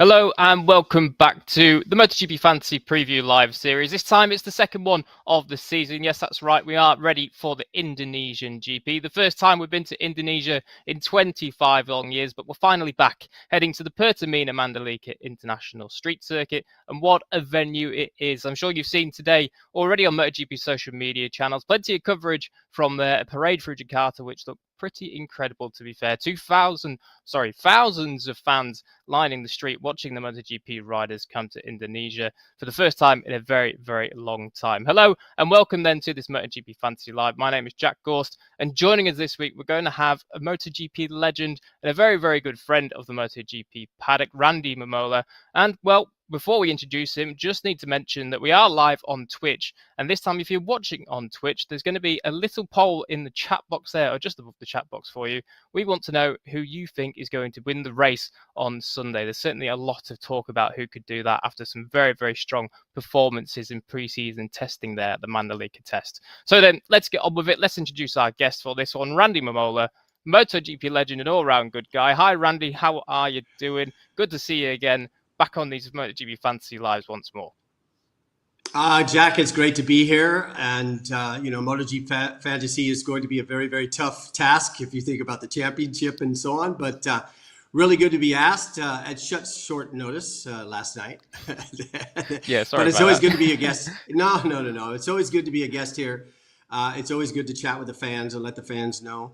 Hello and welcome back to the MotoGP Fantasy Preview Live series. This time it's the second one of the season. Yes, that's right. We are ready for the Indonesian GP. The first time we've been to Indonesia in 25 long years, but we're finally back heading to the Pertamina Mandalika International Street Circuit. And what a venue it is. I'm sure you've seen today already on MotoGP social media channels. Plenty of coverage from there. A parade through Jakarta, which looked pretty incredible, to be fair. Thousands of fans lining the street watching the MotoGP riders come to Indonesia for the first time in a very, very long time. Hello and welcome then to this MotoGP Fantasy Live. My name is Jack Gorst, and joining us this week, we're going to have a MotoGP legend and a very, very good friend of the MotoGP paddock, Randy Mamola. And well, before we introduce him, just need to mention that we are live on Twitch. And this time, if you're watching on Twitch, there's going to be a little poll in the chat box there, or just above the chat box for you. We want to know who you think is going to win the race on Sunday. There's certainly a lot of talk about who could do that after some very, very strong performances in pre-season testing there at the Mandalika test. So then, let's get on with it. Let's introduce our guest for this one, Randy Mamola, MotoGP legend and all-round good guy. Hi, Randy. How are you doing? Good to see you again. Back on these MotoGP Fantasy Lives once more. Jack, it's great to be here. And, MotoGP Fantasy is going to be a very, very tough task if you think about the championship and so on. But really good to be asked at short notice last night. Yeah, sorry. But it's always good to be a guest. No. It's always good to be a guest here. It's always good to chat with the fans and let the fans know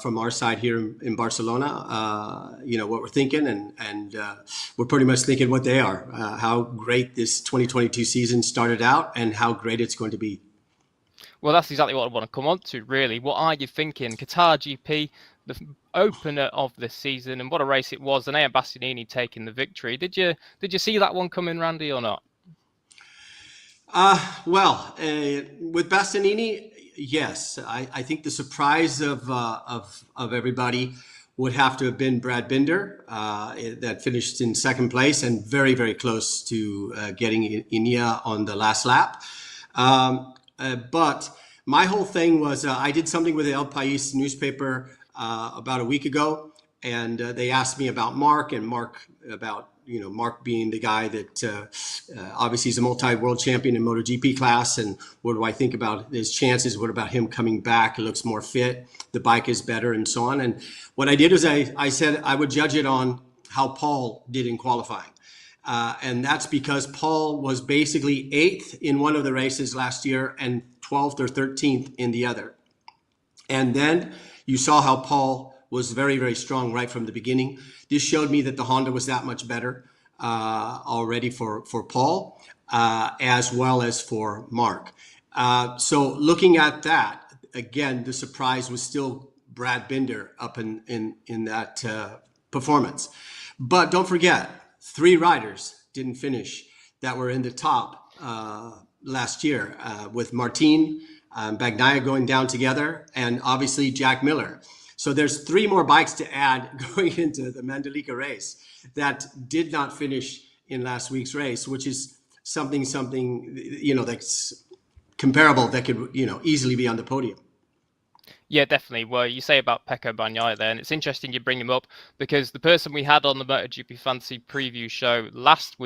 from our side here in Barcelona, what we're thinking, and we're pretty much thinking what they are, how great this 2022 season started out and how great it's going to be. Well, that's exactly what I want to come on to, really. What are you thinking? Qatar GP, the opener of the season, and what a race it was, and Ea Bastianini taking the victory. Did you see that one coming, Randy, or not? With Bastianini, yes. I think the surprise of everybody would have to have been Brad Binder, that finished in second place and very, very close to getting Ineos on the last lap. But my whole thing was I did something with the El País newspaper about a week ago, and they asked me about Mark being the guy that obviously is a multi-world champion in MotoGP class. And what do I think about his chances? What about him coming back? He looks more fit. The bike is better and so on. And what I did was I said I would judge it on how Paul did in qualifying. And that's because Paul was basically 8th in one of the races last year and 12th or 13th in the other. And then you saw how Paul was very, very strong right from the beginning. This showed me that the Honda was that much better already for Paul, as well as for Mark. So looking at that, again, the surprise was still Brad Binder up in that performance. But don't forget, 3 riders didn't finish that were in the top last year, with Martin, Bagnaia going down together, and obviously Jack Miller. So there's 3 more bikes to add going into the Mandalika race that did not finish in last week's race, which is something that's comparable that could easily be on the podium. Yeah, definitely. Well, you say about Pecco Bagnaia there, and it's interesting you bring him up because the person we had on the MotoGP Fantasy Preview show last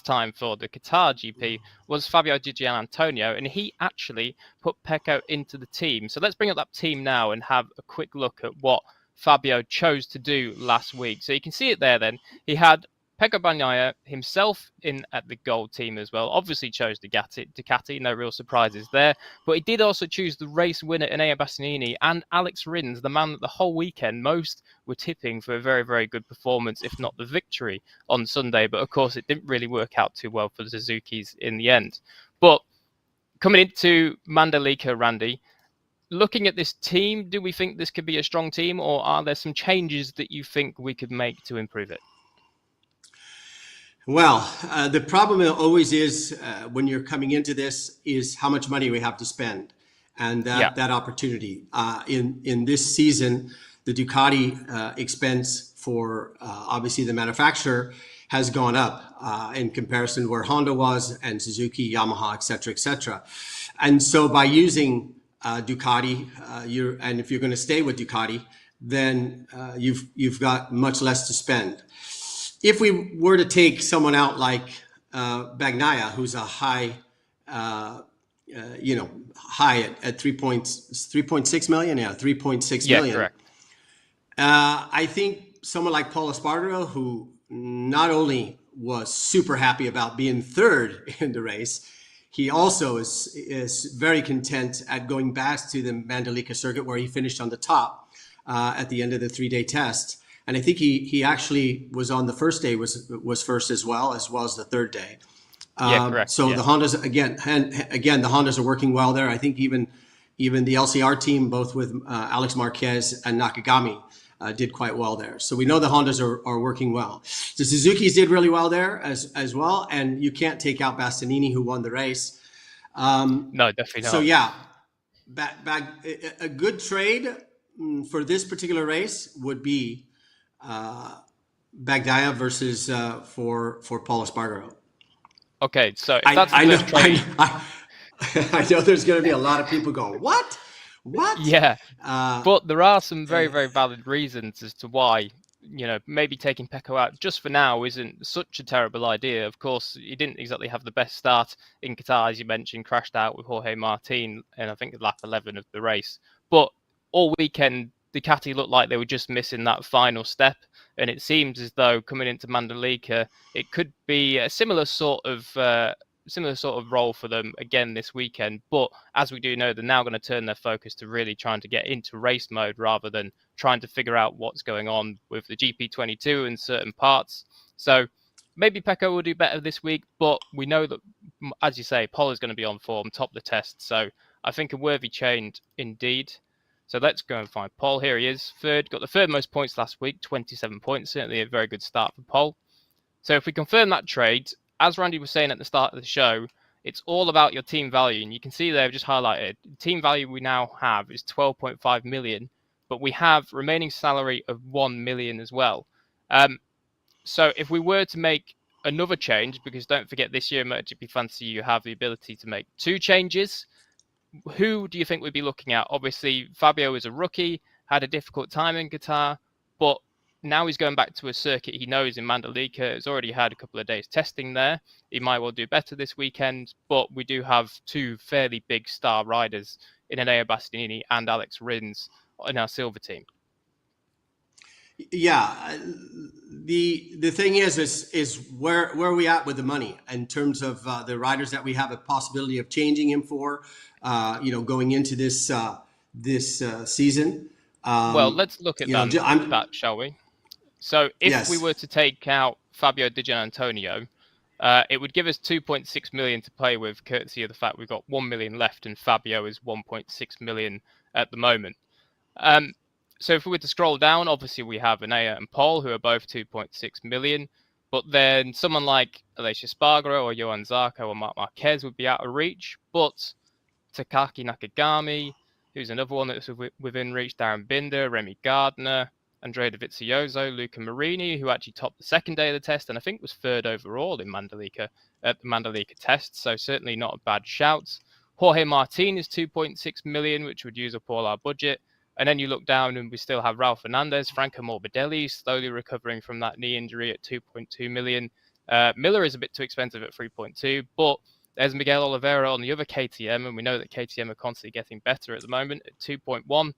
time for the Qatar GP was Fabio Di Gianantonio, and he actually put Pecco into the team. So let's bring up that team now and have a quick look at what Fabio chose to do last week. So you can see it there then. He had Pecco Bagnaia himself in at the gold team as well. Obviously chose Ducati, no real surprises there. But he did also choose the race winner Ea Bastianini and Alex Rins, the man that the whole weekend most were tipping for a very, very good performance, if not the victory on Sunday. But of course, it didn't really work out too well for the Suzukis in the end. But coming into Mandalika, Randy, looking at this team, do we think this could be a strong team, or are there some changes that you think we could make to improve it? Well, the problem always is when you're coming into this is how much money we have to spend, and that opportunity. In this season, the Ducati expense for obviously the manufacturer has gone up in comparison to where Honda was and Suzuki, Yamaha, et cetera. And so by using Ducati, and if you're going to stay with Ducati, then you've got much less to spend. if we were to take someone out like Bagnaia, who's a high, uh, high at 3.6 million, yeah, 3.6 Yeah, million. correct. I think someone like Paul Espargaro, who not only was super happy about being third in the race, he also is very content at going back to the Mandalika circuit where he finished on the top at the end of the 3-day test. And I think he actually was on the first day was first as well as the third day. Yeah, correct. So Yeah. the Hondas again the Hondas are working well there. I think even the LCR team, both with Alex Marquez and Nakagami, did quite well there. So we know the Hondas are working well. The Suzuki's did really well there as well, and you can't take out Bastianini, who won the race. No, definitely So not. yeah, a good trade for this particular race would be Bagdaia versus for Paul Espargaro. Okay, so if I that's the I know first trade, I know there's going to be a lot of people going, what? yeah. Uh, But there are some very, very valid reasons as to why, maybe taking Pecco out just for now isn't such a terrible idea. Of course, he didn't exactly have the best start in Qatar, as you mentioned, crashed out with Jorge Martin, and I think lap 11 of the race. But all weekend, Ducati looked like they were just missing that final step, and it seems as though coming into Mandalika, it could be a similar sort of role for them again this weekend. But as we do know, they're now going to turn their focus to really trying to get into race mode rather than trying to figure out what's going on with the GP22 and certain parts. So maybe Pecco will do better this week, but we know that, as you say, Paul is going to be on form, top the test. So I think a worthy change indeed. So let's go and find Paul. Here he is, third. Got the third most points last week, 27 points. Certainly a very good start for Paul. So if we confirm that trade, as Randy was saying at the start of the show, it's all about your team value. And you can see there, I've just highlighted, team value we now have is 12.5 million, but we have remaining salary of 1 million as well. So if we were to make another change, because don't forget this year in MotoGP Fantasy, you have the ability to make two changes. Who do you think we'd be looking at? Obviously, Fabio is a rookie, had a difficult time in Qatar, but now he's going back to a circuit he knows in Mandalika. Has already had a couple of days testing there. He might well do better this weekend, but we do have two fairly big star riders in Enea Bastianini and Alex Rins in our silver team. yeah, the thing is where are we at with the money in terms of the riders that we have a possibility of changing him for, going into this season. Well, let's look at that, shall we? So if we Yes. were to take out Fabio Di Gianantonio, it would give us 2.6 million to play with, courtesy of the fact we've got 1 million left and Fabio is 1.6 million at the moment. So if we were to scroll down, obviously we have Enea and Paul, who are both 2.6 million. But then someone like Alessio Spargaro or Johan Zarco or Marc Marquez would be out of reach. But Takaki Nakagami, who's another one that's within reach, Darren Binder, Remy Gardner, Andrea Dovizioso, Luca Marini, who actually topped the second day of the test and I think was third overall in Mandalika at the Mandalika test. So certainly not a bad shout. Jorge Martin is 2.6 million, which would use up all our budget. And then you look down and we still have Ralph Fernandez, Franco Morbidelli, slowly recovering from that knee injury at 2.2 million. Miller is a bit too expensive at 3.2, but there's Miguel Oliveira on the other KTM, and we know that KTM are constantly getting better at the moment at 2.1.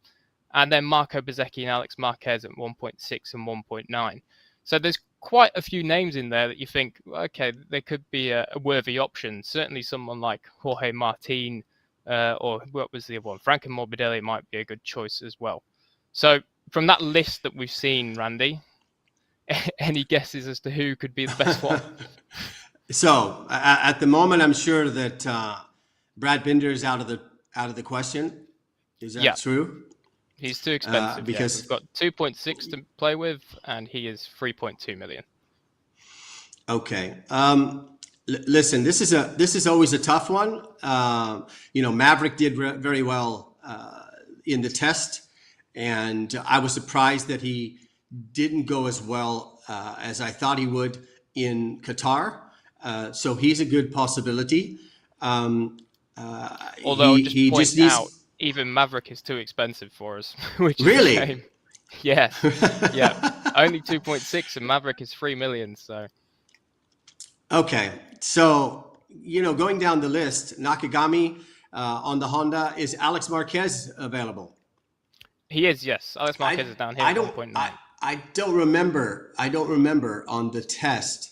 And then Marco Bezzecchi and Alex Marquez at 1.6 and 1.9. So there's quite a few names in there that you think, okay, they could be a worthy option. Certainly someone like Jorge Martin, or what was the other one? Franco Morbidelli might be a good choice as well. So from that list that we've seen, Randy, any guesses as to who could be the best one? So at the moment, I'm sure that Brad Binder is out of the question. Is that true? He's too expensive. Because we've got 2.6 to play with, and he is 3.2 million. Okay. Listen, this is always a tough one. Maverick did very well in the test, and I was surprised that he didn't go as well as I thought he would in Qatar. So he's a good possibility. Although he just needs out, even Maverick is too expensive for us, which is really? a shame. Yes. Yeah. Only 2.6, and Maverick is 3 million. So Okay, so going down the list, Nakagami on the Honda, is Alex Marquez available? he is, yes. Alex I Marquez is down here I at don't 1.9. I don't remember. I don't remember on the test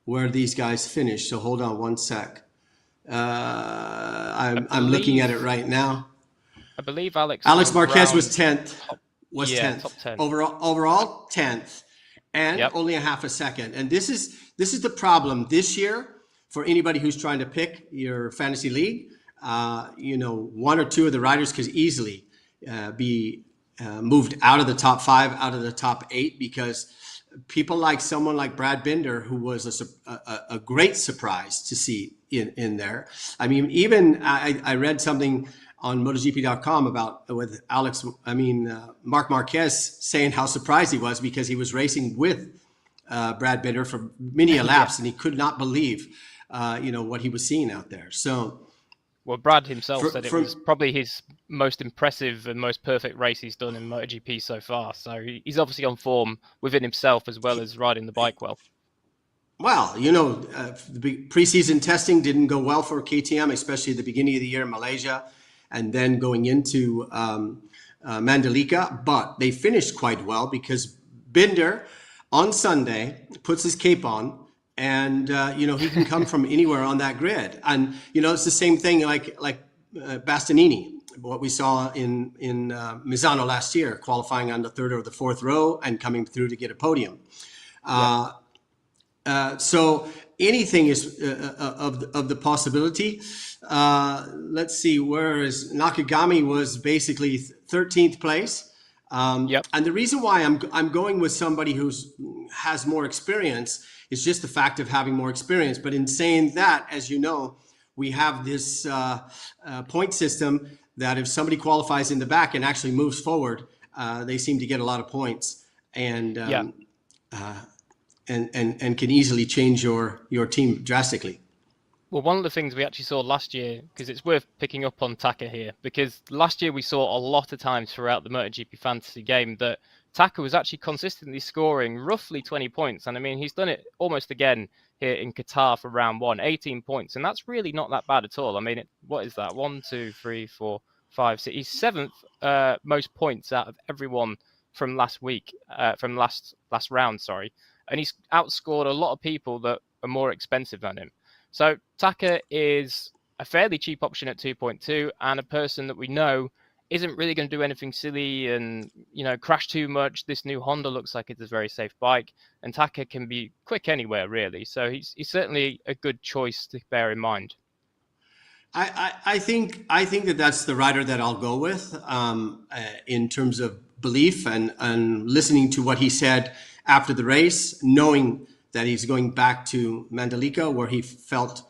where these guys finished. So hold on one sec. I I'm looking at it believe right now. I believe Alex is Alex Marquez was around 10th. top. Was Yeah, 10th top 10. overall 10th, and Yep. only a half a second. And this is the problem this year for anybody who's trying to pick your fantasy league. One or two of the riders could easily be moved out of the top 5, out of the top 8, because people like someone like Brad Binder, who was a great surprise to see in there. I mean, even I read something on MotoGP.com about with Mark Marquez saying how surprised he was because he was racing with Brad Binder for many Yeah. laps, and he could not believe what he was seeing out there. So Well, Brad himself said it was from probably his most impressive and most perfect race he's done in MotoGP so far. So he's obviously on form within himself as well as riding the bike well. Well, the preseason testing didn't go well for KTM, especially at the beginning of the year in Malaysia, and then going into Mandalika. But they finished quite well because Binder on Sunday puts his cape on, and he can come from anywhere on that grid. And it's the same thing like Bastianini, what we saw in Misano last year, qualifying on the third or the fourth row and coming through to get a podium. Yep. So anything is of the possibility. Let's see, whereas Nakagami was basically 13th place. Yep. And the reason why I'm going with somebody who's has more experience is just the fact of having more experience. But in saying that, as you know, we have this point system that if somebody qualifies in the back and actually moves forward, they seem to get a lot of points. And Yeah. and can easily change your team drastically. Well, one of the things we actually saw last year, because it's worth picking up on Taka here, because last year we saw a lot of times throughout the MotoGP fantasy game that Taka was actually consistently scoring roughly 20 points. And I mean, he's done it almost again here in Qatar for round 1, 18 points. And that's really not that bad at all. I mean, what is that? 1, 2, 3, 4, 5, 6. He's 7th most points out of everyone from last week, from last round, sorry. And he's outscored a lot of people that are more expensive than him. So Taka is a fairly cheap option at 2.2 and a person that we know isn't really going to do anything silly and, crash too much. This new Honda looks like it's a very safe bike, and Taka can be quick anywhere, really. So he's certainly a good choice to bear in mind. I think that that's the rider that I'll go with in terms of belief and listening to what he said after the race, knowing that he's going back to Mandalika where he felt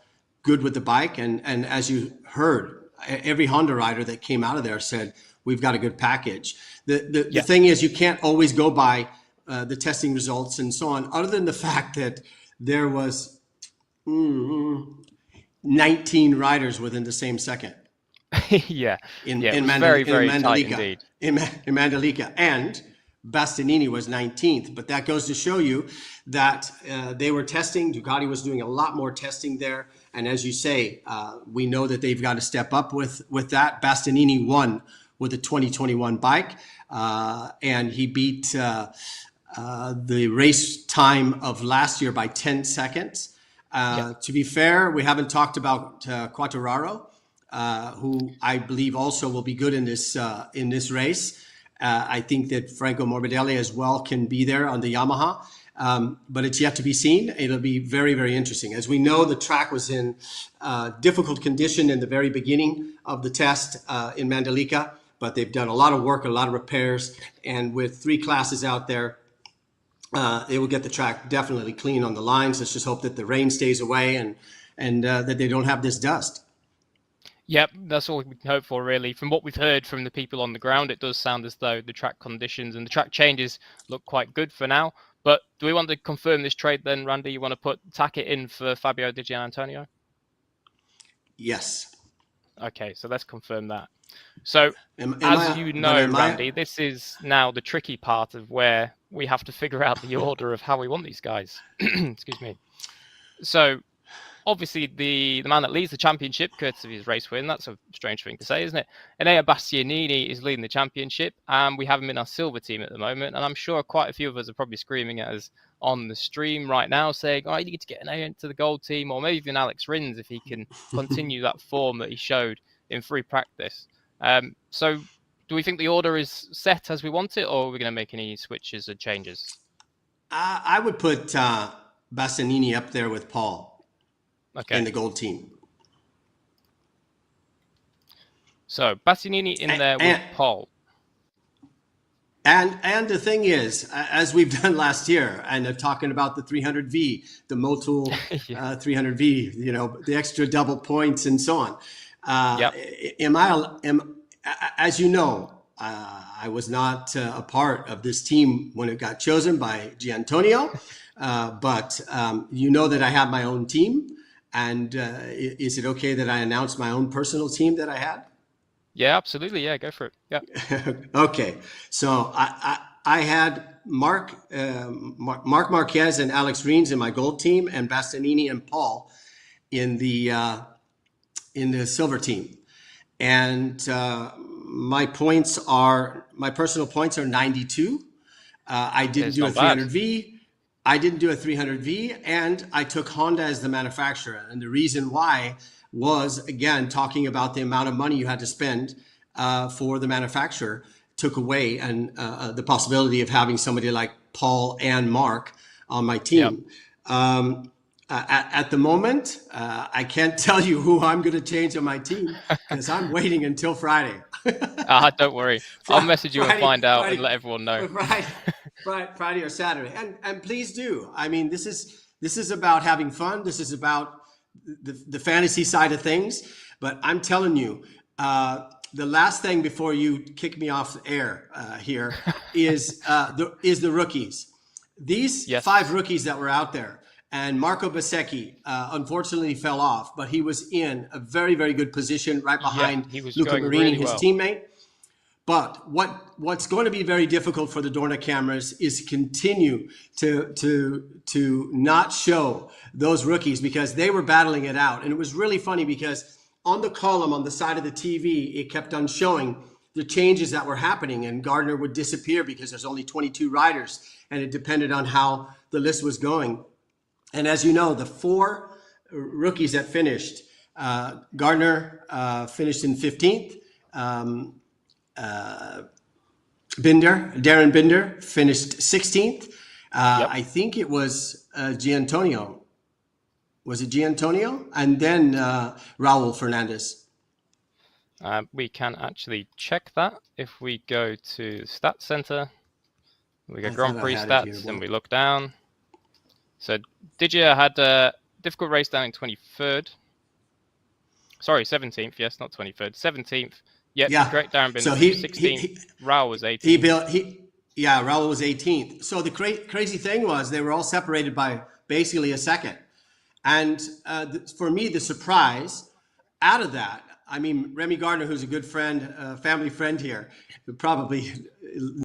good with the bike. And as you heard, every Honda rider that came out of there said, we've got a good package. The thing is, you can't always go by the testing results and so on, other than the fact that there was 19 riders within the same second. Yeah. It was very, very tight indeed. In Mandalika. And Bastianini was 19th. But that goes to show you that they were testing. Ducati was doing a lot more testing there. And as you say, we know that they've got to step up with that. Bastianini won with a 2021 bike. And he beat the race time of last year by 10 seconds. To be fair, we haven't talked about Quartararo, who I believe also will be good in this race. I think that Franco Morbidelli as well can be there on the Yamaha, but it's yet to be seen. It'll be very, very interesting. As we know, the track was in difficult condition in the very beginning of the test in Mandalika, but they've done a lot of work, a lot of repairs, and with 3 classes out there, they will get the track definitely clean on the lines. Let's just hope that the rain stays away and that they don't have this dust. Yep, that's all we can hope for, really. From what we've heard from the people on the ground, it does sound as though the track conditions and the track changes look quite good for now. But do we want to confirm this trade then, Randy? You want to tack it in for Fabio Di Giannantonio? Yes. Okay, so let's confirm that. So, Am I? Randy, this is now the tricky part of where we have to figure out the order of how we want these guys. Excuse me. So, obviously, the man that leads the championship, courtesy of his race win, that's a strange thing to say, isn't it? Enea Bastianini is leading the championship, and we have him in our silver team at the moment. And I'm sure quite a few of us are probably screaming at us on the stream right now, saying, "Oh, you need to get Enea into the gold team," or maybe even Alex Rins if he can continue that form that he showed in free practice. So, do we think the order is set as we want it, or are we going to make any switches or changes? I would put Bastianini up there with Paul in the gold team. So Bastianini in there with Paul. And the thing is, as we've done last year, and talking about the 300V, the Motul 300V, you know, the extra double points and so on. As you know, I was not a part of this team when it got chosen by Giantonio, but you know that I have my own team. And is it okay that I announce my own personal team that I had? Yeah, absolutely. Yeah, go for it. Yeah. Okay. So I had Mark Marquez and Alex Rins in my gold team, and Bastianini and Paul in the silver team. And my personal points are 92. I didn't do a 300V. I didn't do a 300V, and I took Honda as the manufacturer. And the reason why was, again, talking about the amount of money you had to spend for the manufacturer took away and the possibility of having somebody like Paul and Mark on my team. Yep. At the moment, I can't tell you who I'm going to change on my team because I'm waiting until Friday. Don't worry. I'll message you and find out and let everyone know. Friday or Saturday. And please do. I mean, this is about having fun. This is about the fantasy side of things. But I'm telling you, the last thing before you kick me off the air here is the rookies. These 5 rookies that were out there. And Marco Bezzecchi unfortunately fell off, but he was in a very, very good position right behind Luca Marini, his teammate. But what's going to be very difficult for the Dorna cameras is continue to not show those rookies because they were battling it out. And it was really funny because on the column on the side of the TV, it kept on showing the changes that were happening, and Gardner would disappear because there's only 22 riders, and it depended on how the list was going. And as you know, the 4 rookies that finished, Gardner finished in 15th. Darren Binder finished 16th. I think it was Giantonio. Was it Giantonio? And then Raul Fernandez. We can actually check that if we go to Stats Center. We go Grand Prix Stats and we look down. So Didier had a difficult race down in 23rd. Sorry, 17th. Yes, not 23rd. 17th. Yeah, great. Darren Binder. So 16th. Raul was 18th. Raul was 18th. So the crazy thing was they were all separated by basically a second. And for me, the surprise out of that, I mean, Remy Gardner, who's a good friend, family friend here, would probably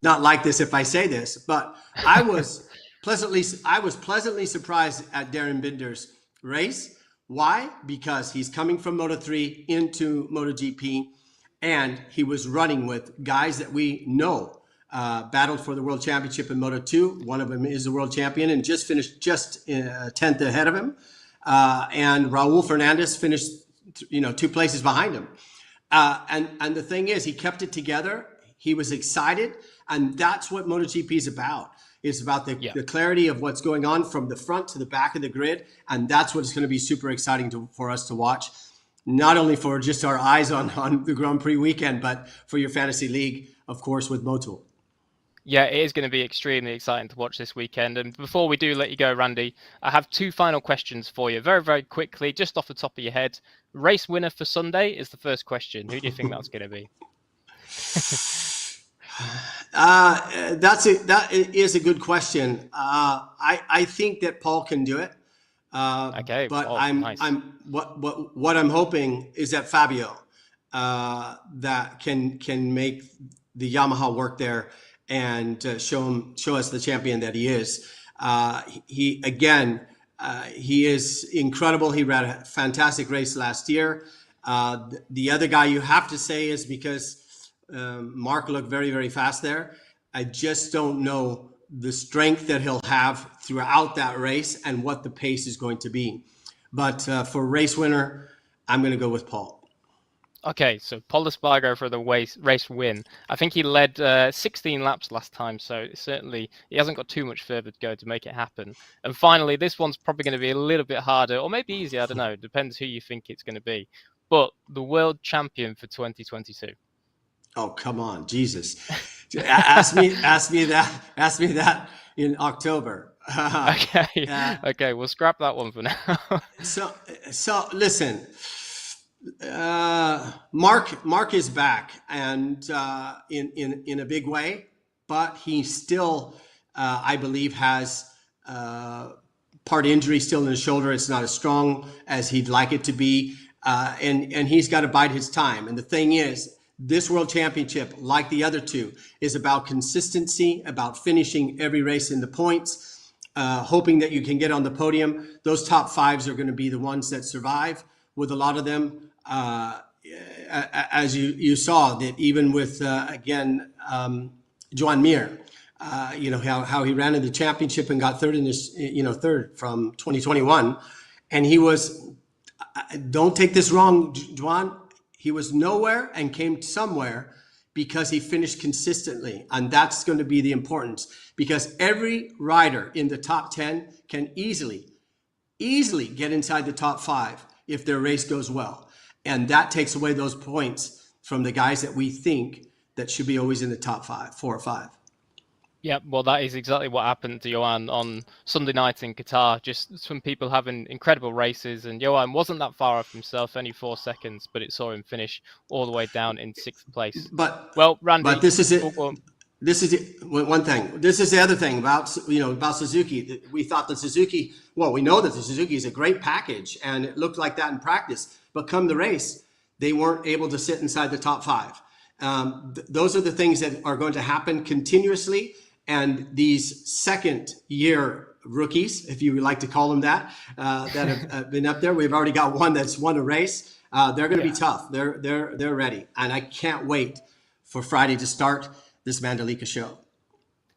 not like this if I say this, but I was pleasantly surprised at Darren Binder's race. Why? Because he's coming from Moto3 into MotoGP, and he was running with guys that we know battled for the World Championship in Moto2. One of them is the world champion and just finished 10th ahead of him. And Raul Fernandez finished, 2 places behind him. And the thing is, he kept it together. He was excited, and that's what MotoGP is about. It's about the clarity of what's going on from the front to the back of the grid, and that's what's going to be super exciting for us to watch, not only for just our eyes on the Grand Prix weekend, but for your fantasy league, of course, with Motul. Yeah, it is going to be extremely exciting to watch this weekend. And before we do let you go, Randy, I have 2 final questions for you, very, very quickly, just off the top of your head. Race winner for Sunday is the first question. Who do you think that's going to be? That is a good question. I think that Paul can do it. Okay, but nice. what I'm hoping is that Fabio, that can make the Yamaha work there and show us the champion that he is. He again, he is incredible. He ran a fantastic race last year. The other guy you have to say is because Mark looked very, very fast there. I just don't know the strength that he'll have throughout that race and what the pace is going to be. But for race winner, I'm going to go with Paul. Okay, so Paul Espargaro for the race win. I think he led 16 laps last time, so certainly he hasn't got too much further to go to make it happen. And finally, this one's probably going to be a little bit harder, or maybe easier, I don't know, depends who you think it's going to be. But the world champion for 2022. Oh, come on, Jesus. ask me that in October. Okay. Okay, we'll scrap that one for now. So listen, Mark is back and in a big way, but he still, I believe, has part injury still in his shoulder. It's not as strong as he'd like it to be, and he's got to bide his time. And the thing is, this World Championship, like the other two, is about consistency, about finishing every race in the points, hoping that you can get on the podium. Those top fives are going to be the ones that survive. With a lot of them, as you saw, that even with Joan Mir, how he ran in the championship and got third in this, third from 2021, and he was. Don't take this wrong, Joan. He was nowhere and came somewhere because he finished consistently. And that's going to be the importance, because every rider in the top 10 can easily get inside the top 5 if their race goes well. And that takes away those points from the guys that we think that should be always in the top 5, 4 or 5. Yeah, well, that is exactly what happened to Johan on Sunday night in Qatar. Just some people having incredible races, and Johan wasn't that far off himself, only 4 seconds, but it saw him finish all the way down in 6th place. Well, Randy, but this is it. This is it. One thing. This is the other thing about Suzuki. We thought that Suzuki. Well, we know that the Suzuki is a great package, and it looked like that in practice. But come the race, they weren't able to sit inside the top 5. Those are the things that are going to happen continuously. And these second-year rookies, if you would like to call them that have been up there, we've already got one that's won a race. They're going to be tough. They're ready, and I can't wait for Friday to start this Mandalika show.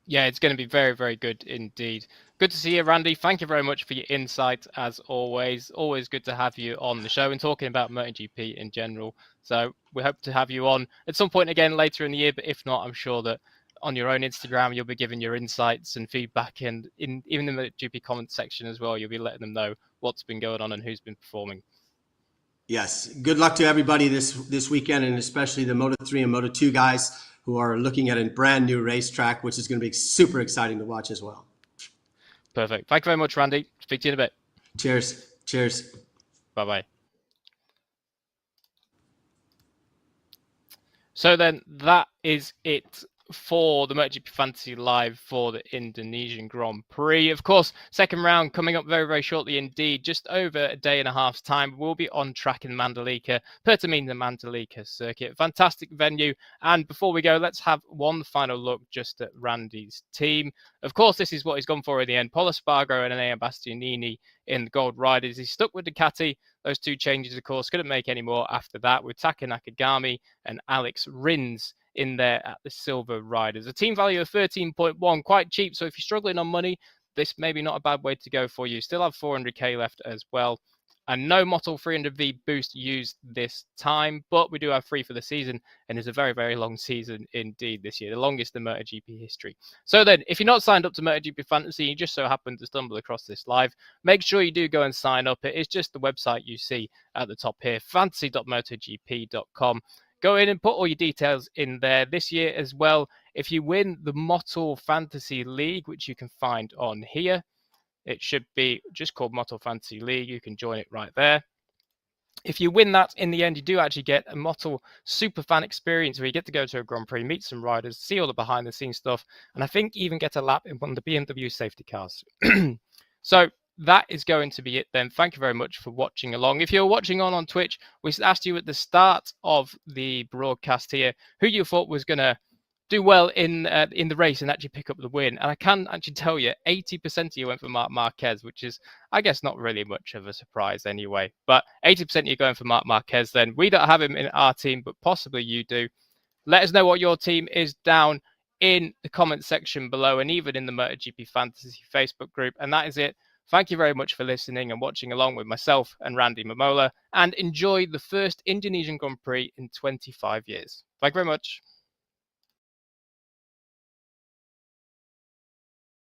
Yeah, it's going to be very, very good indeed. Good to see you, Randy. Thank you very much for your insight, as always. Always good to have you on the show and talking about MotoGP in general. So we hope to have you on at some point again later in the year, but if not, I'm sure that on your own Instagram, you'll be giving your insights and feedback, and even in the GP comment section as well, you'll be letting them know what's been going on and who's been performing. Yes. Good luck to everybody this weekend, and especially the Moto3 and Moto2 guys who are looking at a brand new racetrack, which is going to be super exciting to watch as well. Perfect. Thank you very much, Randy. Speak to you in a bit. Cheers. Cheers. Bye-bye. So then that is it for the MotoGP Fantasy Live for the Indonesian Grand Prix. Of course, second round coming up very, very shortly indeed. Just over a day and a half's time, we'll be on track in Mandalika, Pertamina Mandalika circuit. Fantastic venue. And before we go, let's have one final look just at Randy's team. Of course, this is what he's gone for in the end. Paul Espargaro and Enea Bastianini in the Gold Riders. He's stuck with Ducati. Those 2 changes, of course, couldn't make any more after that, with Taka Nakagami and Alex Rins in there at the Silver Riders. A team value of 13.1, quite cheap. So if you're struggling on money, this may be not a bad way to go for you. Still have 400k left as well. And no Motul 300V boost used this time, but we do have 3 for the season, and it's a very, very long season indeed this year, the longest in MotoGP history. So then, if you're not signed up to MotoGP Fantasy, you just so happen to stumble across this live, make sure you do go and sign up. It is just the website you see at the top here, fantasy.motogp.com. Go in and put all your details in there. This year as well, if you win the Motul Fantasy League, which you can find on here, it should be just called Motul Fantasy League. You can join it right there. If you win that, in the end, you do actually get a Motul super fan experience where you get to go to a Grand Prix, meet some riders, see all the behind the scenes stuff, and I think even get a lap in one of the BMW safety cars. So that is going to be it then. Thank you very much for watching along. If you're watching on Twitch, we asked you at the start of the broadcast here who you thought was going to do well in the race and actually pick up the win. And I can actually tell you, 80% of you went for Marc Marquez, which is, I guess, not really much of a surprise anyway. But 80% of you going for Marc Marquez then. We don't have him in our team, but possibly you do. Let us know what your team is down in the comment section below, and even in the MotoGP Fantasy Facebook group. And that is it. Thank you very much for listening and watching along with myself and Randy Mamola, and enjoy the first Indonesian Grand Prix in 25 years. Thank you very much.